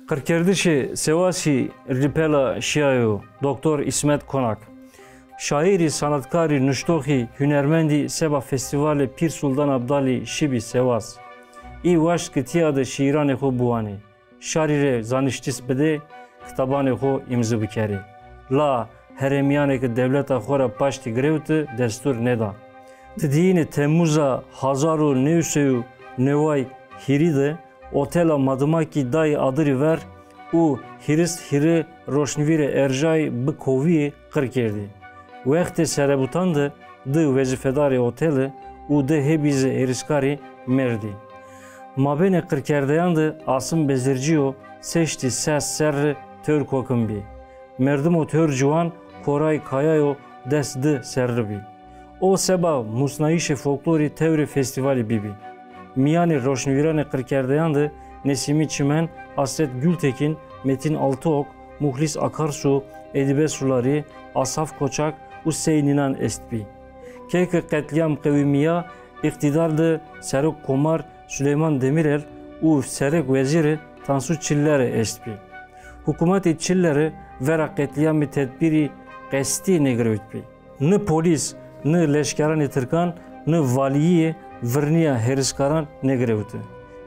Kırkerdişi Sevasi Ripela Şiayo Doktor İsmet Konak Şairi sanatkari nuştohi hünermendi Seba Festivali Pir Sultan Abdali Şibi Sevas İ vaşk tiyade şiirane xo buani Şarire zaniştis bede kitabane xo imzı bikeri La heremiyane ki devleta xora paşti grevti destur neda Tidiyini Temmuz'a Hazaru Nevseyu Nevay Hiride Otela Madımaki dayı adırı ver u hirist hiri roşnvire erjay bi kovi kırkerdi. Vekti serebutandı dı vezifedari oteli u de hebize eriskari merdi. Mabene kırkerdeyandı asım bezirciyo seçti ses serri tör kokumbi. Merdim o tör civan koray kayayo desdi serribi. O seba musnayişi folklori tevri festivali bibi. Miyani roşnvirane kırkerdeyandı Nesimi Çimen, Hasret Gültekin, Metin Altıok, Muhlis Akarsu, Edibe Sulari, Asaf Koçak, Hüseyininan Estbi. Keyke Katliam Kevimiya, iktidardı Serok Komar, Süleyman Demirel, u Serek Veziri Tansu Çilleri Estbi. Hükümeti Çilleri vera katliamı tedbiri kesti negrevitbi. Ne polis, ne leşkeran Türkan, ne valiyi Vrniya heriskaran negreviti.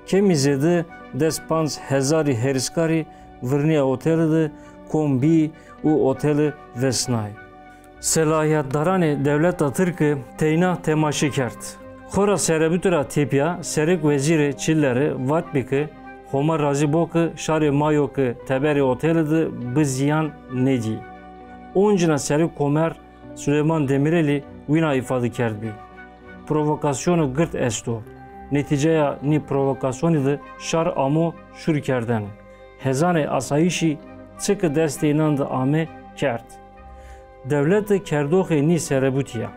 Kemi zedi despans hezari heriskari Vrniya oteli kombi u oteli vesnay. Selahiyetdarani devleta Türk'ü teyna temaşi kert. Xora serebütüra tipya serek veziri çilleri vatbiki Homar Razibok'ı şari mayok'ı teberi oteli biziyan neci. Oncuna serek komer Süleyman Demireli vina ifade kertbi. Provokasyonu gırt esto. Neticeye ni provokasyonu şar amo şur kerden. Hezane asayişi çıkı desteğinden de ame kert. Devlet kerdoğe ni serebutiya.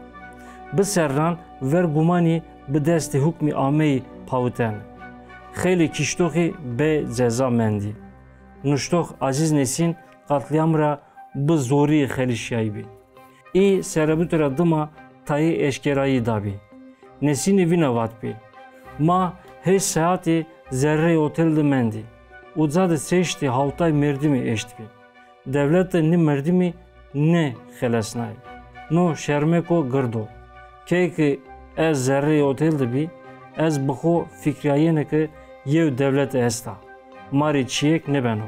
Bu serran ver gumani bu deste hukmi ameyi pavuten. Xeyli kiştoğe be ceza mendi. Nuştoğ aziz nesin katliamra bu zori xeyli şaybi. İ serebutura dıma tayı eşkerayı dabi. Nesini vina vatbi. Ma her saati zerre otelde mendi. Uzadı seçti havtay merdimi eştbi. Devlette ne merdimi ne xelesnay. No şermeko gırdo. Keyki ez zerre otelde bi, ez bixo fikriyayene ki yev devlet esta. Mari çiyek ne beno.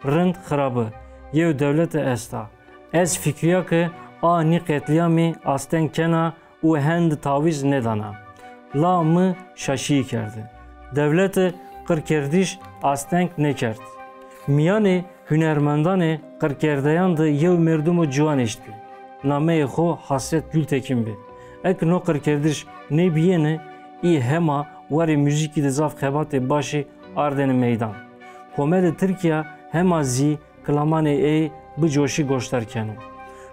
Rınd xarabı, yev devlet esta. Ez fikriya ki ani katliami asten kena u hend taviz nedana. La mı şaşıyı kerdi. Devleti kırkerdiş astenk ne kert. Miyane hünermendane kırkerdeyandı yev merdumu civan eştbi. Nameye xo Hasret Gültekin bi. Ek no kırkerdiş ne biyene i hema vari müziki de zaf xebate başı ardeni meydan. Komedi Türkiye hema zi klamane ey bu coşi goştarkenu.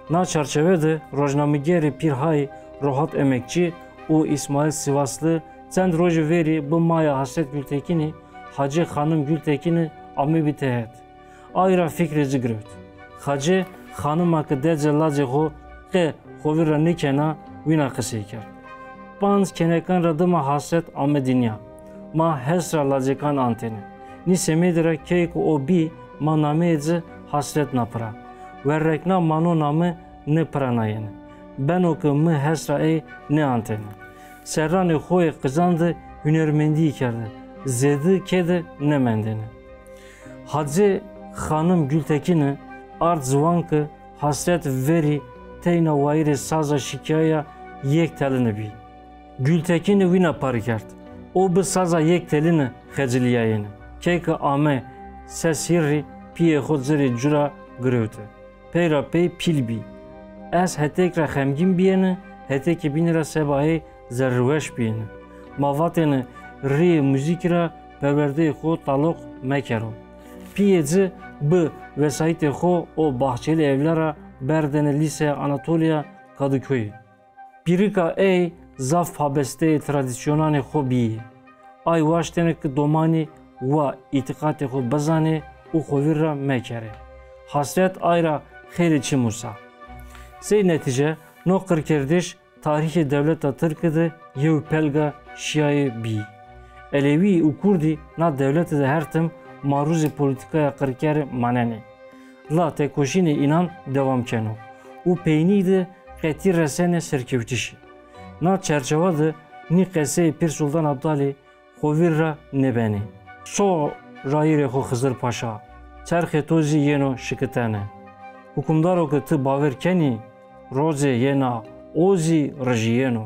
Na çerçevede rojnamigeri Pirhay Rohat Emekçi o İsmail Sivaslı çend roji veri bu maya Hasret Gültekin'i Hacı Hanım Gültekin'i ame bitehet. Ayra fikreci grevt. Hacı Hanım akı dece lacı ho ke hovira nikena vina kısıyker. Pans kenekan radıma Hasret ame dinya. Ma hesra lacıkan anteni. Ni semedira keyk o bi ma nameyci Hasret napra. Verrekna mano namı ne pranayeni. Ben o ki mı hesra ey ne anteni. Serran-ı xoy kızandı hünermendiği kerdi. Zedi kedi ne mendeni. Hacı Hanım Gültekin'i art zvankı Hasret veri teyna vayri saza şikaya yek telini bi. Gültekin'i vina pari kert. O bu saza yek telini xeciliyayeni. Keyke ame ses hirri piye xodzeri cura grevti. Peyra pey pilbi. Ez hetekra xemgin biyeni, heteki binira sebahi zerrüveş biyeni. Mavateni ri müzikra perverde xo talok mekero. Piyeci bu vesayeti xo o bahçeli evlara berdene lise Anatolia Kadıköy. Pirika ey zaf habeste tradisyonane xo biyi. Ay vaştenek domani ve itikati xo bazane u xovirra mekere. Hasret ayra xeyri çimusa. Sey netice no kırkerdiş tarihi devleta Türkiye'de yev pelga şiayı bi. Elevi u Kurdi na devleti de her tim maruzi politikaya qirker manene. La tekoşini inan devam keno. U peyniydi qeti resene serkevtişi. Na çerçevadı ni qese Pir Sultan Abdali xovir ra nebeni. So rayire xo Xızır Paşa. Çerxe tozi yeno şikitene. Hukumdaro ki ti baver keni roze yena ozi rejiyeno.